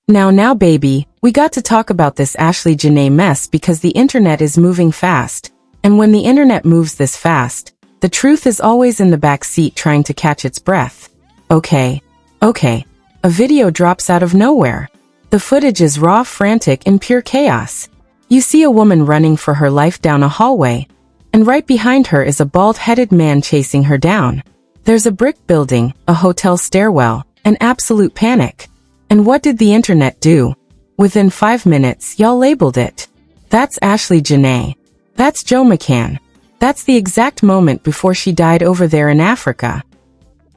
Now baby, we got to talk about this Ashlee Janaé mess because the internet is moving fast. And when the internet moves this fast, the truth is always in the back seat trying to catch its breath. Okay. A video drops out of nowhere. The footage is raw, frantic, and pure chaos. You see a woman running for her life down a hallway, and right behind her is a bald-headed man chasing her down. There's a brick building, a hotel stairwell, and absolute panic. And what did the internet do? Within 5 minutes, y'all labeled it. That's Ashlee Janaé. That's Joe McCann. That's the exact moment before she died over there in Africa.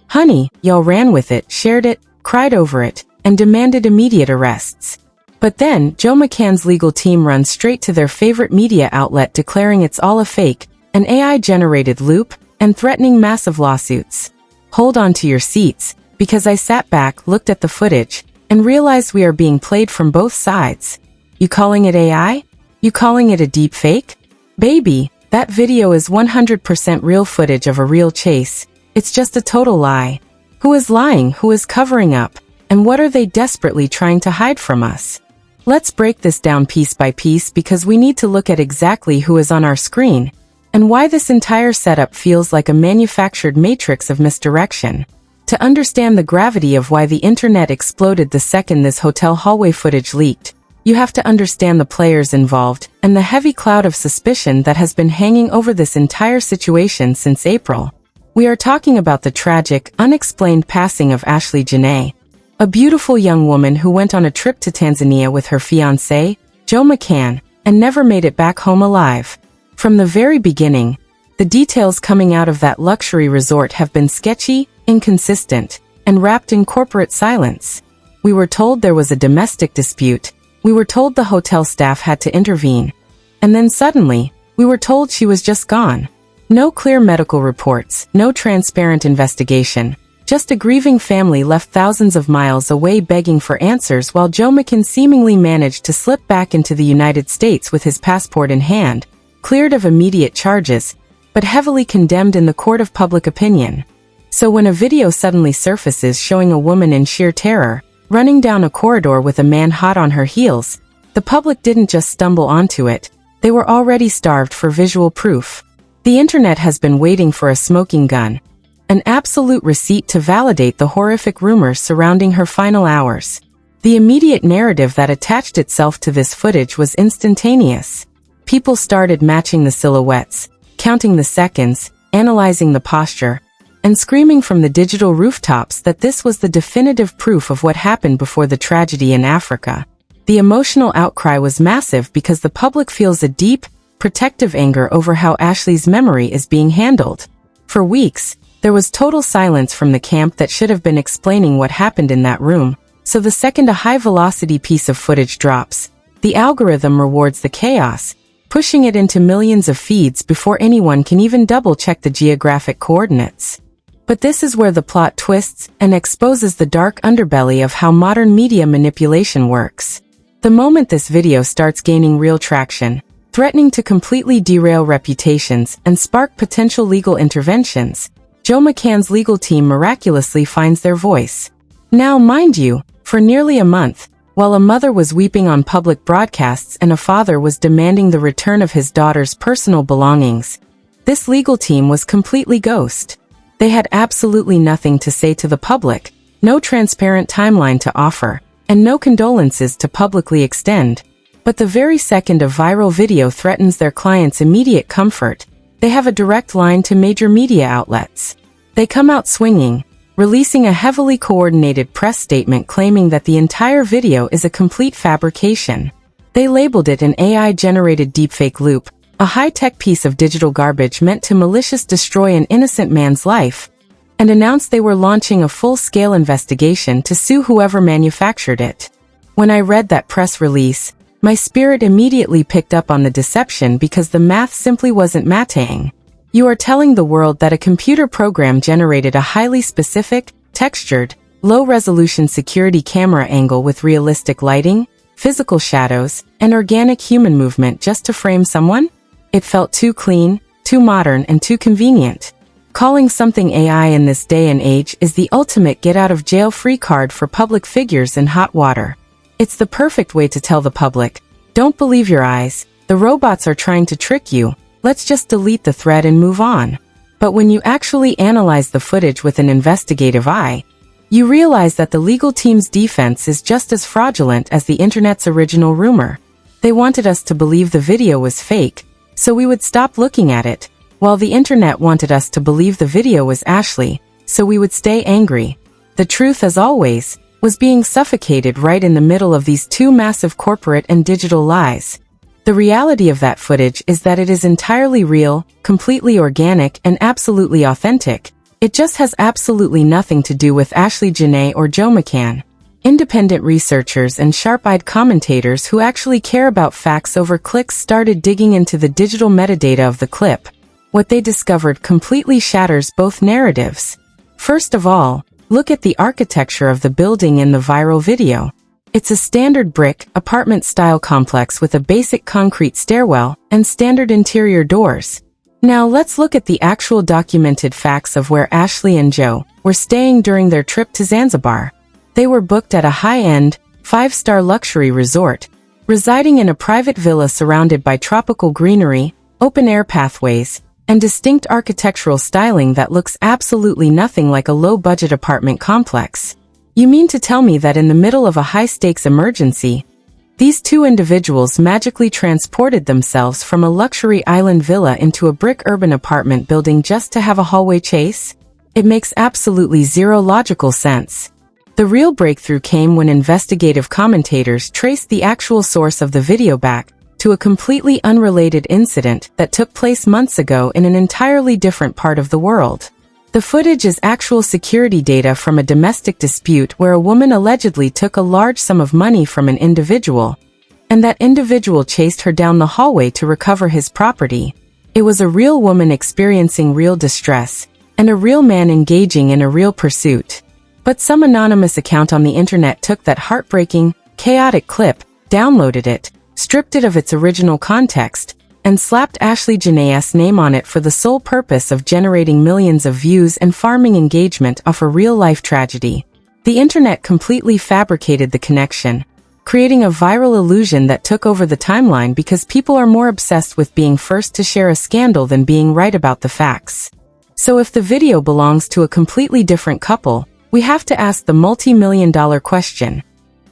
Honey, y'all ran with it, shared it, cried over it, and demanded immediate arrests. But then, Joe McCann's legal team runs straight to their favorite media outlet declaring it's all a fake, an AI-generated loop, and threatening massive lawsuits. Hold on to your seats, because I sat back, looked at the footage, and realized we are being played from both sides. You calling it AI? You calling it a deep fake? Baby, that video is 100% real footage of a real chase. It's just a total lie. Who is lying? Who is covering up? And what are they desperately trying to hide from us? Let's break this down piece by piece because we need to look at exactly who is on our screen and why this entire setup feels like a manufactured matrix of misdirection. To understand the gravity of why the internet exploded the second this hotel hallway footage leaked, you have to understand the players involved and the heavy cloud of suspicion that has been hanging over this entire situation since April. We are talking about the tragic, unexplained passing of Ashlee Janaé, a beautiful young woman who went on a trip to Tanzania with her fiancé, Joe McCann, and never made it back home alive. From the very beginning, the details coming out of that luxury resort have been sketchy, inconsistent, and wrapped in corporate silence. We were told there was a domestic dispute. We were told the hotel staff had to intervene. And then suddenly, we were told she was just gone. No clear medical reports, no transparent investigation. Just a grieving family left thousands of miles away begging for answers while Joe McCann seemingly managed to slip back into the United States with his passport in hand, cleared of immediate charges, but heavily condemned in the court of public opinion. So when a video suddenly surfaces showing a woman in sheer terror, running down a corridor with a man hot on her heels, the public didn't just stumble onto it, they were already starved for visual proof. The internet has been waiting for a smoking gun, an absolute receipt to validate the horrific rumors surrounding her final hours. The immediate narrative that attached itself to this footage was instantaneous. People started matching the silhouettes, counting the seconds, analyzing the posture, and screaming from the digital rooftops that this was the definitive proof of what happened before the tragedy in Africa. The emotional outcry was massive because the public feels a deep, protective anger over how Ashlee's memory is being handled. For weeks, there was total silence from the camp that should have been explaining what happened in that room, so the second a high-velocity piece of footage drops, the algorithm rewards the chaos, pushing it into millions of feeds before anyone can even double-check the geographic coordinates. But this is where the plot twists and exposes the dark underbelly of how modern media manipulation works. The moment this video starts gaining real traction, threatening to completely derail reputations and spark potential legal interventions, Joe McCann's legal team miraculously finds their voice. Now, mind you, for nearly a month, while a mother was weeping on public broadcasts and a father was demanding the return of his daughter's personal belongings, this legal team was completely ghost. They had absolutely nothing to say to the public, no transparent timeline to offer, and no condolences to publicly extend. But the very second a viral video threatens their clients' immediate comfort, they have a direct line to major media outlets. They come out swinging, releasing a heavily coordinated press statement claiming that the entire video is a complete fabrication. They labeled it an AI-generated deepfake loop, a high-tech piece of digital garbage meant to maliciously destroy an innocent man's life, and announced they were launching a full-scale investigation to sue whoever manufactured it. When I read that press release, my spirit immediately picked up on the deception because the math simply wasn't matching. You are telling the world that a computer program generated a highly specific, textured, low-resolution security camera angle with realistic lighting, physical shadows, and organic human movement just to frame someone? It felt too clean, too modern, and too convenient. Calling something AI in this day and age is the ultimate get-out-of-jail-free card for public figures in hot water. It's the perfect way to tell the public, don't believe your eyes, the robots are trying to trick you, let's just delete the thread and move on. But when you actually analyze the footage with an investigative eye, you realize that the legal team's defense is just as fraudulent as the internet's original rumor. They wanted us to believe the video was fake, so we would stop looking at it, while the internet wanted us to believe the video was Ashlee, so we would stay angry. The truth, as always, was being suffocated right in the middle of these two massive corporate and digital lies. The reality of that footage is that it is entirely real, completely organic, and absolutely authentic. It just has absolutely nothing to do with Ashlee Janaé or Joe McCann. Independent researchers and sharp-eyed commentators who actually care about facts over clicks started digging into the digital metadata of the clip. What they discovered completely shatters both narratives. First of all, look at the architecture of the building in the viral video. It's a standard brick, apartment-style complex with a basic concrete stairwell and standard interior doors. Now let's look at the actual documented facts of where Ashlee and Joe were staying during their trip to Zanzibar. They were booked at a high-end, 5-star luxury resort, residing in a private villa surrounded by tropical greenery, open-air pathways, and distinct architectural styling that looks absolutely nothing like a low-budget apartment complex. You mean to tell me that in the middle of a high-stakes emergency, these two individuals magically transported themselves from a luxury island villa into a brick urban apartment building just to have a hallway chase? It makes absolutely zero logical sense. The real breakthrough came when investigative commentators traced the actual source of the video back to a completely unrelated incident that took place months ago in an entirely different part of the world. The footage is actual security data from a domestic dispute where a woman allegedly took a large sum of money from an individual, and that individual chased her down the hallway to recover his property. It was a real woman experiencing real distress, and a real man engaging in a real pursuit. But some anonymous account on the internet took that heartbreaking, chaotic clip, downloaded it, stripped it of its original context, and slapped Ashlee Janaé's name on it for the sole purpose of generating millions of views and farming engagement off a real-life tragedy. The internet completely fabricated the connection, creating a viral illusion that took over the timeline because people are more obsessed with being first to share a scandal than being right about the facts. So if the video belongs to a completely different couple, we have to ask the multi-million-dollar question.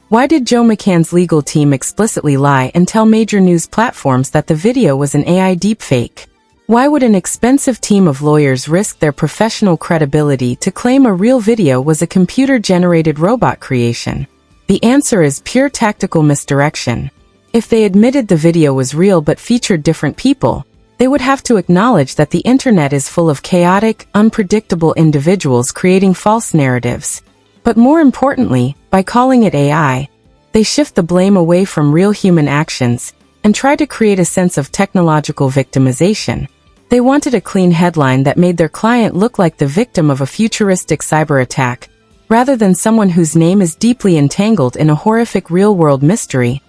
Why did Joe McCann's legal team explicitly lie and tell major news platforms that the video was an AI deepfake? Why would an expensive team of lawyers risk their professional credibility to claim a real video was a computer-generated robot creation? The answer is pure tactical misdirection. If they admitted the video was real but featured different people, they would have to acknowledge that the internet is full of chaotic, unpredictable individuals creating false narratives. But more importantly, by calling it AI, they shift the blame away from real human actions and try to create a sense of technological victimization. They wanted a clean headline that made their client look like the victim of a futuristic cyber attack, rather than someone whose name is deeply entangled in a horrific real-world mystery.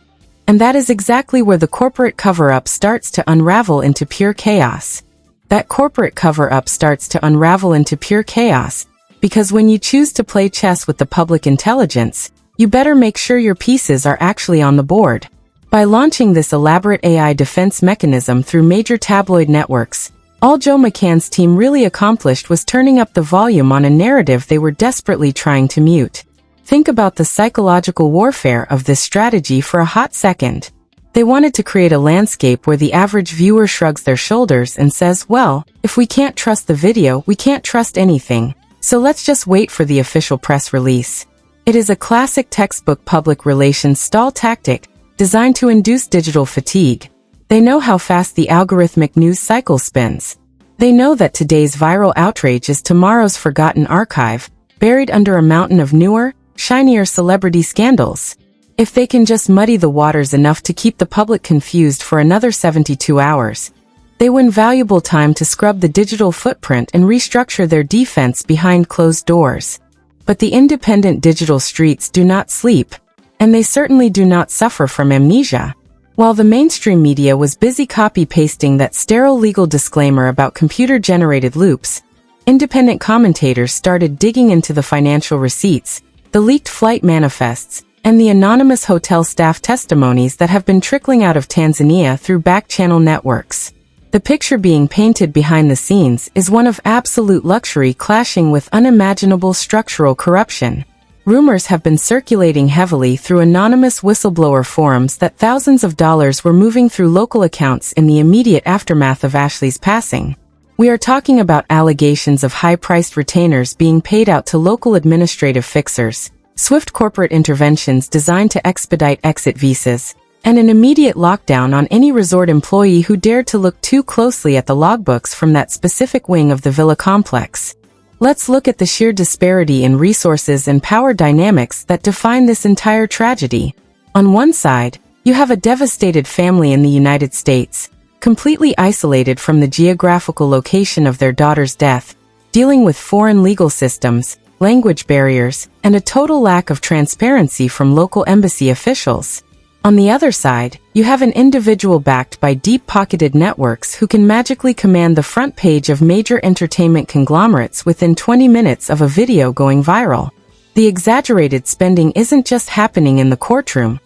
And that is exactly where the corporate cover-up starts to unravel into pure chaos. That corporate cover-up starts to unravel into pure chaos, because when you choose to play chess with the public intelligence, you better make sure your pieces are actually on the board. By launching this elaborate AI defense mechanism through major tabloid networks, all Joe McCann's team really accomplished was turning up the volume on a narrative they were desperately trying to mute. Think about the psychological warfare of this strategy for a hot second. They wanted to create a landscape where the average viewer shrugs their shoulders and says, well, if we can't trust the video, we can't trust anything. So let's just wait for the official press release. It is a classic textbook public relations stall tactic designed to induce digital fatigue. They know how fast the algorithmic news cycle spins. They know that today's viral outrage is tomorrow's forgotten archive, buried under a mountain of newer, shinier celebrity scandals. If they can just muddy the waters enough to keep the public confused for another 72 hours, they win valuable time to scrub the digital footprint and restructure their defense behind closed doors. But the independent digital streets do not sleep, and they certainly do not suffer from amnesia. While the mainstream media was busy copy-pasting that sterile legal disclaimer about computer-generated loops, independent commentators started digging into the financial receipts, the leaked flight manifests, and the anonymous hotel staff testimonies that have been trickling out of Tanzania through back-channel networks. The picture being painted behind the scenes is one of absolute luxury clashing with unimaginable structural corruption. Rumors have been circulating heavily through anonymous whistleblower forums that thousands of dollars were moving through local accounts in the immediate aftermath of Ashlee's passing. We are talking about allegations of high-priced retainers being paid out to local administrative fixers, swift corporate interventions designed to expedite exit visas, and an immediate lockdown on any resort employee who dared to look too closely at the logbooks from that specific wing of the villa complex. Let's look at the sheer disparity in resources and power dynamics that define this entire tragedy. On one side, you have a devastated family in the United States, completely isolated from the geographical location of their daughter's death, dealing with foreign legal systems, language barriers, and a total lack of transparency from local embassy officials. On the other side, you have an individual backed by deep-pocketed networks who can magically command the front page of major entertainment conglomerates within 20 minutes of a video going viral. The exaggerated spending isn't just happening in the courtroom.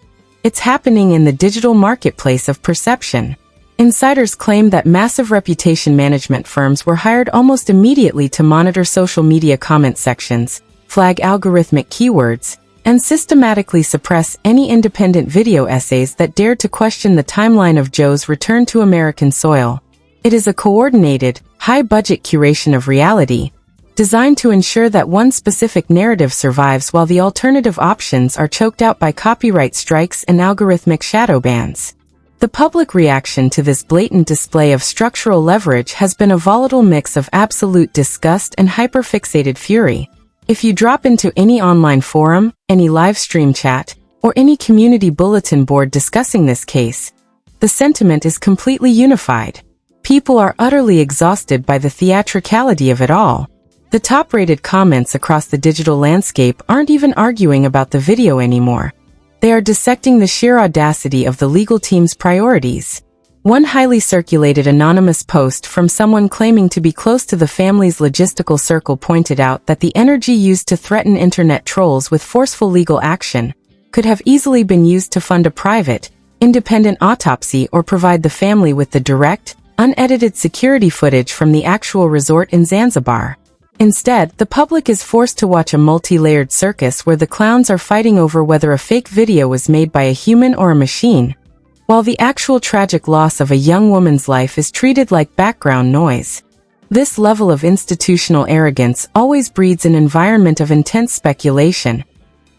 It's happening in the digital marketplace of perception. Insiders claim that massive reputation management firms were hired almost immediately to monitor social media comment sections, flag algorithmic keywords, and systematically suppress any independent video essays that dared to question the timeline of Joe's return to American soil. It is a coordinated, high-budget curation of reality, designed to ensure that one specific narrative survives while the alternative options are choked out by copyright strikes and algorithmic shadow bans. The public reaction to this blatant display of structural leverage has been a volatile mix of absolute disgust and hyperfixated fury. If you drop into any online forum, any live stream chat, or any community bulletin board discussing this case, the sentiment is completely unified. People are utterly exhausted by the theatricality of it all. The top-rated comments across the digital landscape aren't even arguing about the video anymore. They are dissecting the sheer audacity of the legal team's priorities. One highly circulated anonymous post from someone claiming to be close to the family's logistical circle pointed out that the energy used to threaten internet trolls with forceful legal action could have easily been used to fund a private, independent autopsy or provide the family with the direct, unedited security footage from the actual resort in Zanzibar. Instead, the public is forced to watch a multi-layered circus where the clowns are fighting over whether a fake video was made by a human or a machine, while the actual tragic loss of a young woman's life is treated like background noise. This level of institutional arrogance always breeds an environment of intense speculation,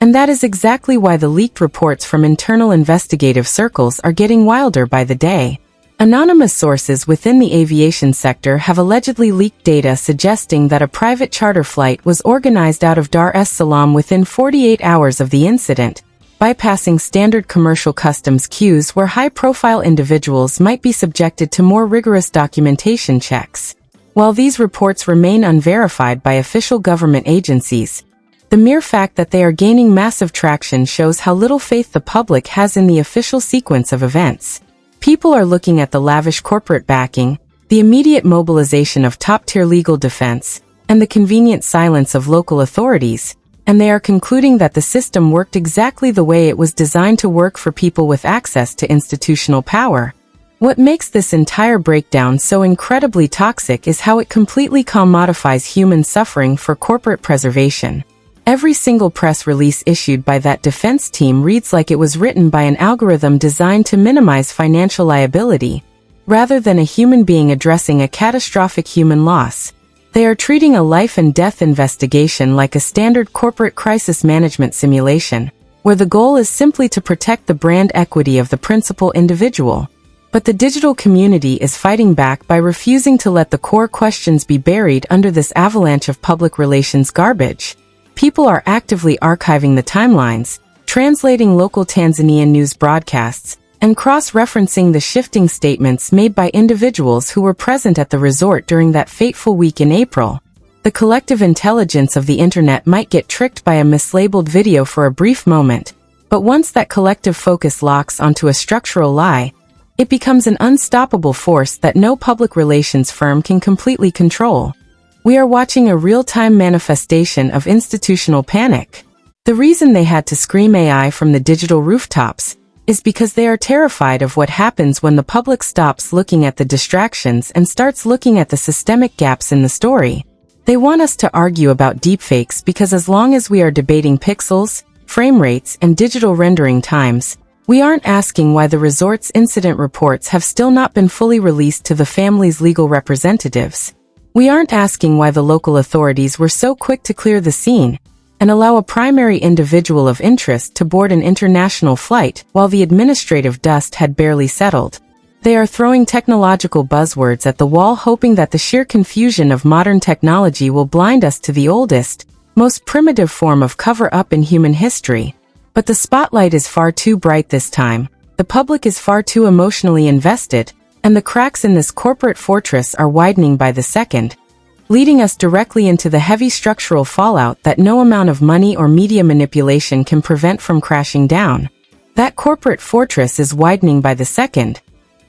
and that is exactly why the leaked reports from internal investigative circles are getting wilder by the day. Anonymous sources within the aviation sector have allegedly leaked data suggesting that a private charter flight was organized out of Dar es Salaam within 48 hours of the incident, bypassing standard commercial customs queues where high-profile individuals might be subjected to more rigorous documentation checks. While these reports remain unverified by official government agencies, the mere fact that they are gaining massive traction shows how little faith the public has in the official sequence of events. People are looking at the lavish corporate backing, the immediate mobilization of top-tier legal defense, and the convenient silence of local authorities, and they are concluding that the system worked exactly the way it was designed to work for people with access to institutional power. What makes this entire breakdown so incredibly toxic is how it completely commodifies human suffering for corporate preservation. Every single press release issued by that defense team reads like it was written by an algorithm designed to minimize financial liability, rather than a human being addressing a catastrophic human loss. They are treating a life and death investigation like a standard corporate crisis management simulation, where the goal is simply to protect the brand equity of the principal individual. But the digital community is fighting back by refusing to let the core questions be buried under this avalanche of public relations garbage. People are actively archiving the timelines, translating local Tanzanian news broadcasts, and cross-referencing the shifting statements made by individuals who were present at the resort during that fateful week in April. The collective intelligence of the internet might get tricked by a mislabeled video for a brief moment, but once that collective focus locks onto a structural lie, it becomes an unstoppable force that no public relations firm can completely control. We are watching a real-time manifestation of institutional panic. The reason they had to scream AI from the digital rooftops is because they are terrified of what happens when the public stops looking at the distractions and starts looking at the systemic gaps in the story. They want us to argue about deepfakes because as long as we are debating pixels, frame rates, and digital rendering times, we aren't asking why the resort's incident reports have still not been fully released to the family's legal representatives. We aren't asking why the local authorities were so quick to clear the scene and allow a primary individual of interest to board an international flight while the administrative dust had barely settled. They are throwing technological buzzwords at the wall, hoping that the sheer confusion of modern technology will blind us to the oldest, most primitive form of cover-up in human history. But the spotlight is far too bright this time, the public is far too emotionally invested, and the cracks in this corporate fortress are widening by the second, leading us directly into the heavy structural fallout that no amount of money or media manipulation can prevent from crashing down. That corporate fortress is widening by the second,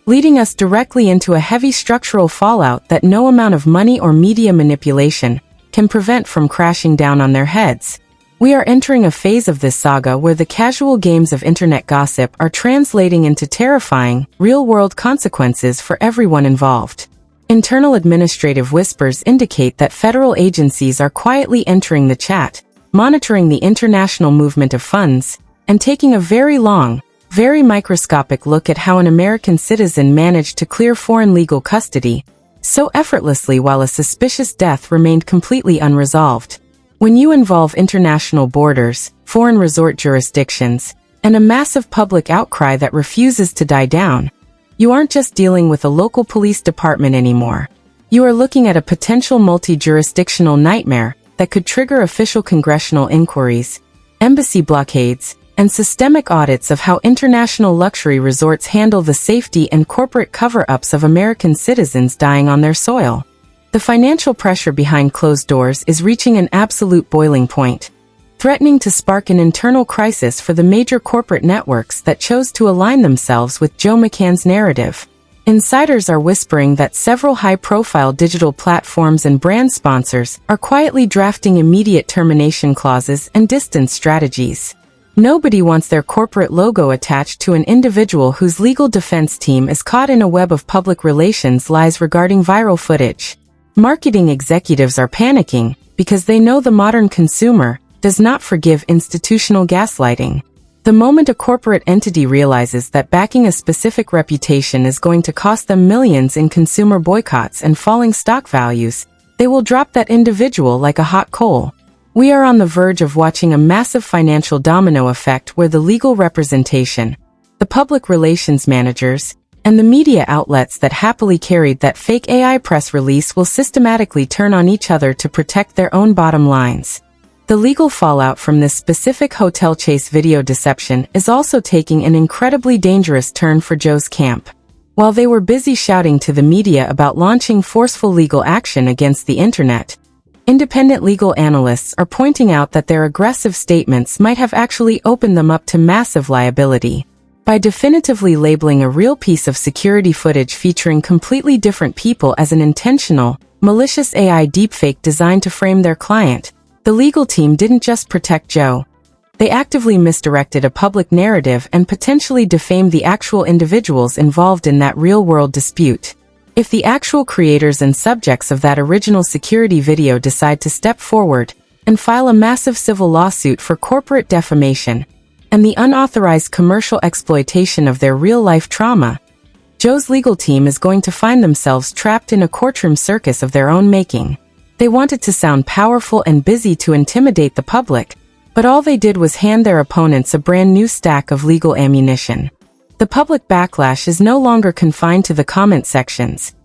leading us directly into a heavy structural fallout that no amount of money or media manipulation can prevent from crashing down on their heads. We are entering a phase of this saga where the casual games of internet gossip are translating into terrifying, real-world consequences for everyone involved. Internal administrative whispers indicate that federal agencies are quietly entering the chat, monitoring the international movement of funds, and taking a very long, very microscopic look at how an American citizen managed to clear foreign legal custody so effortlessly while a suspicious death remained completely unresolved. When you involve international borders, foreign resort jurisdictions, and a massive public outcry that refuses to die down, you aren't just dealing with a local police department anymore. You are looking at a potential multi-jurisdictional nightmare that could trigger official congressional inquiries, embassy blockades, and systemic audits of how international luxury resorts handle the safety and corporate cover-ups of American citizens dying on their soil. The financial pressure behind closed doors is reaching an absolute boiling point, threatening to spark an internal crisis for the major corporate networks that chose to align themselves with Joe McCann's narrative. Insiders are whispering that several high-profile digital platforms and brand sponsors are quietly drafting immediate termination clauses and distance strategies. Nobody wants their corporate logo attached to an individual whose legal defense team is caught in a web of public relations lies regarding viral footage. Marketing executives are panicking because they know the modern consumer does not forgive institutional gaslighting. The moment a corporate entity realizes that backing a specific reputation is going to cost them millions in consumer boycotts and falling stock values, they will drop that individual like a hot coal. We are on the verge of watching a massive financial domino effect where the legal representation, the public relations managers, and the media outlets that happily carried that fake AI press release will systematically turn on each other to protect their own bottom lines. The legal fallout from this specific hotel chase video deception is also taking an incredibly dangerous turn for Joe's camp. While they were busy shouting to the media about launching forceful legal action against the internet, independent legal analysts are pointing out that their aggressive statements might have actually opened them up to massive liability. By definitively labeling a real piece of security footage featuring completely different people as an intentional, malicious AI deepfake designed to frame their client, the legal team didn't just protect Joe. They actively misdirected a public narrative and potentially defamed the actual individuals involved in that real-world dispute. If the actual creators and subjects of that original security video decide to step forward and file a massive civil lawsuit for corporate defamation and the unauthorized commercial exploitation of their real-life trauma, Joe's legal team is going to find themselves trapped in a courtroom circus of their own making. They wanted to sound powerful and busy to intimidate the public, but all they did was hand their opponents a brand new stack of legal ammunition. The public backlash is no longer confined to the comment sections.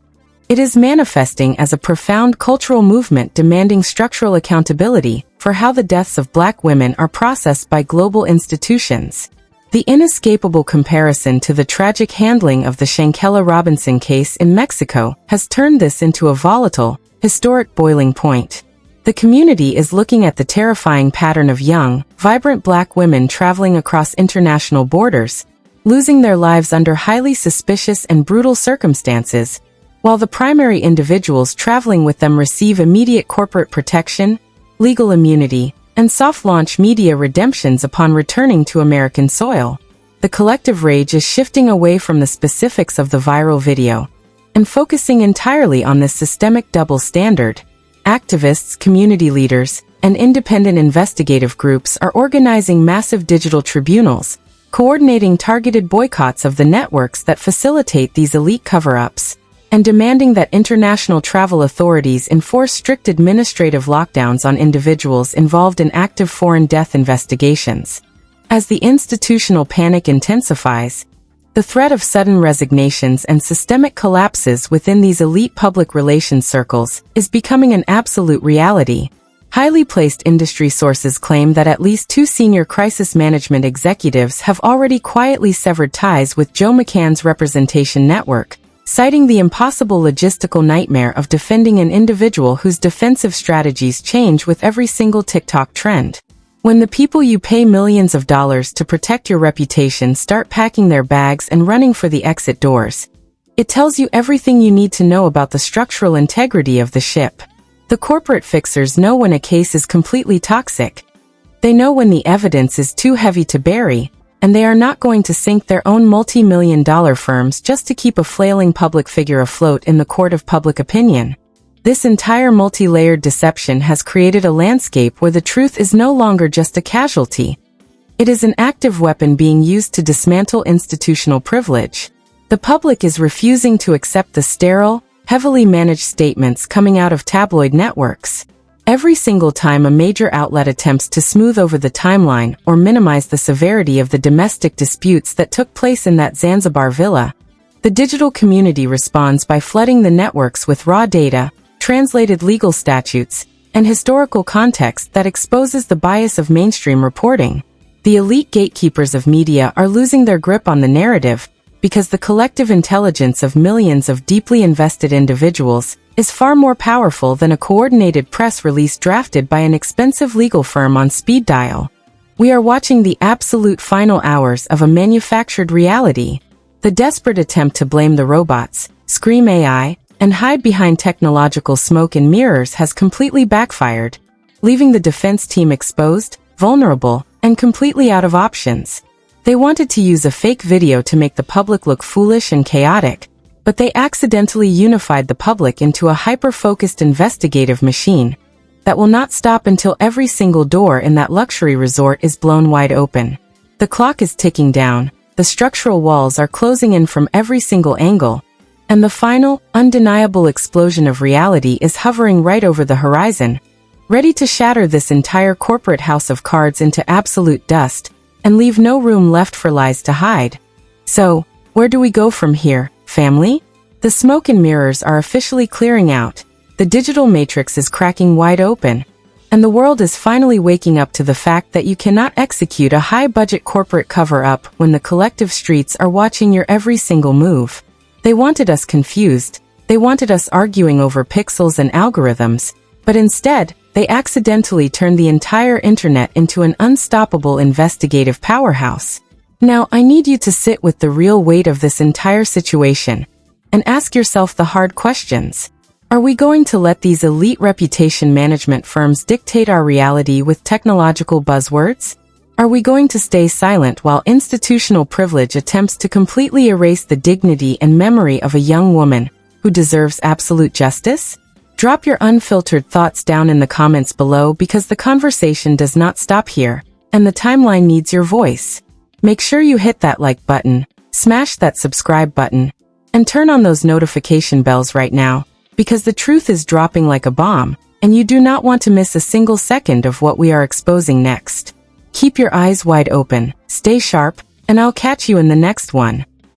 It is manifesting as a profound cultural movement demanding structural accountability for how the deaths of Black women are processed by global institutions. The inescapable comparison to the tragic handling of the Shankella Robinson case in Mexico has turned this into a volatile, historic boiling point. The community is looking at the terrifying pattern of young, vibrant Black women traveling across international borders, losing their lives under highly suspicious and brutal circumstances, while the primary individuals traveling with them receive immediate corporate protection, legal immunity, and soft-launch media redemptions upon returning to American soil. The collective rage is shifting away from the specifics of the viral video and focusing entirely on this systemic double standard. Activists, community leaders, and independent investigative groups are organizing massive digital tribunals, coordinating targeted boycotts of the networks that facilitate these elite cover-ups, and demanding that international travel authorities enforce strict administrative lockdowns on individuals involved in active foreign death investigations. As the institutional panic intensifies, the threat of sudden resignations and systemic collapses within these elite public relations circles is becoming an absolute reality. Highly placed industry sources claim that at least 2 senior crisis management executives have already quietly severed ties with Joe McCann's representation network, citing the impossible logistical nightmare of defending an individual whose defensive strategies change with every single TikTok trend. When the people you pay millions of dollars to protect your reputation start packing their bags and running for the exit doors, it tells you everything you need to know about the structural integrity of the ship. The corporate fixers know when a case is completely toxic. They know when the evidence is too heavy to bury, and they are not going to sink their own multi-million-dollar firms just to keep a flailing public figure afloat in the court of public opinion. This entire multi-layered deception has created a landscape where the truth is no longer just a casualty. It is an active weapon being used to dismantle institutional privilege. The public is refusing to accept the sterile, heavily managed statements coming out of tabloid networks. Every single time a major outlet attempts to smooth over the timeline or minimize the severity of the domestic disputes that took place in that Zanzibar villa, the digital community responds by flooding the networks with raw data, translated legal statutes, and historical context that exposes the bias of mainstream reporting. The elite gatekeepers of media are losing their grip on the narrative because the collective intelligence of millions of deeply invested individuals is far more powerful than a coordinated press release drafted by an expensive legal firm on speed dial. We are watching the absolute final hours of a manufactured reality. The desperate attempt to blame the robots, scream AI, and hide behind technological smoke and mirrors has completely backfired, leaving the defense team exposed, vulnerable, and completely out of options. They wanted to use a fake video to make the public look foolish and chaotic, but they accidentally unified the public into a hyper-focused investigative machine that will not stop until every single door in that luxury resort is blown wide open. The clock is ticking down, the structural walls are closing in from every single angle, and the final, undeniable explosion of reality is hovering right over the horizon, ready to shatter this entire corporate house of cards into absolute dust and leave no room left for lies to hide. So, where do we go from here, family? The smoke and mirrors are officially clearing out, the digital matrix is cracking wide open, and the world is finally waking up to the fact that you cannot execute a high-budget corporate cover-up when the collective streets are watching your every single move. They wanted us confused, they wanted us arguing over pixels and algorithms, but instead, they accidentally turned the entire internet into an unstoppable investigative powerhouse. Now, I need you to sit with the real weight of this entire situation and ask yourself the hard questions. Are we going to let these elite reputation management firms dictate our reality with technological buzzwords? Are we going to stay silent while institutional privilege attempts to completely erase the dignity and memory of a young woman who deserves absolute justice? Drop your unfiltered thoughts down in the comments below because the conversation does not stop here, and the timeline needs your voice. Make sure you hit that like button, smash that subscribe button, and turn on those notification bells right now, because the truth is dropping like a bomb, and you do not want to miss a single second of what we are exposing next. Keep your eyes wide open, stay sharp, and I'll catch you in the next one.